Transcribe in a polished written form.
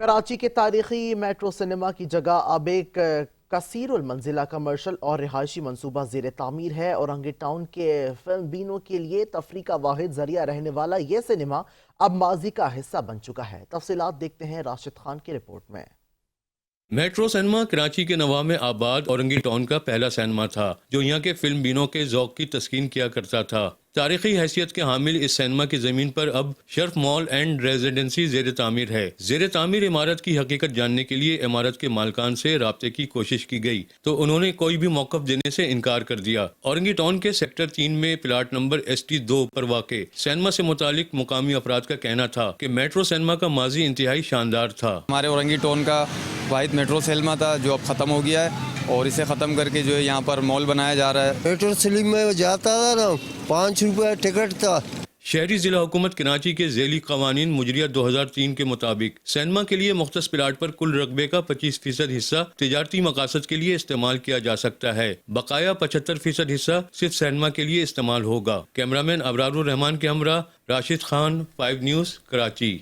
کراچی کے تاریخی metro cinema کی جگہ اب ایک کثیر المنزلہ کمرشل اور رہائشی منصوبہ زیر تعمیر ہے۔ اورنگی ٹاؤن کے فلم بینوں کے لیے تفریح کا واحد ذریعہ رہنے والا یہ سنیما اب ماضی کا حصہ بن چکا ہے۔ تفصیلات دیکھتے ہیں راشد خان کی رپورٹ میں۔ میٹرو سینما کراچی کے نواح میں آباد اورنگی ٹاؤن کا پہلا سینما تھا جو یہاں کے فلم بینوں کے ذوق کی تسکین کیا کرتا تھا۔ تاریخی حیثیت کے حامل اس سینما کی زمین پر اب شرف مال اینڈ ریزیڈنسی زیر تعمیر ہے۔ زیر تعمیر عمارت کی حقیقت جاننے کے لیے عمارت کے مالکان سے رابطے کی کوشش کی گئی تو انہوں نے کوئی بھی موقف دینے سے انکار کر دیا۔ اورنگی ٹاؤن کے سیکٹر 3 میں پلاٹ نمبر ST2 پر واقع سینما سے متعلق مقامی افراد کا کہنا تھا کہ میٹرو سینما کا ماضی انتہائی شاندار تھا۔ ہمارے اورنگی ٹاؤن کا واحد میٹرو سینما تھا جو اب ختم ہو گیا ہے اور اسے ختم کر کے جو ہے یہاں پر مال بنایا جا رہا ہے۔ میٹرو سینما میں جاتا تھا نا 5 روپے ٹکٹ تھا۔ شہری ضلع حکومت کراچی کے ذیلی قوانین مجریہ 2003 کے مطابق سینما کے لیے مختص پلاٹ پر کل رقبے کا 25% حصہ تجارتی مقاصد کے لیے استعمال کیا جا سکتا ہے۔ بقایا 75% حصہ صرف سینما کے لیے استعمال ہوگا۔ کیمرامین ابرار الرحمان کے ہمراہ راشد خان، 5 نیوز، کراچی۔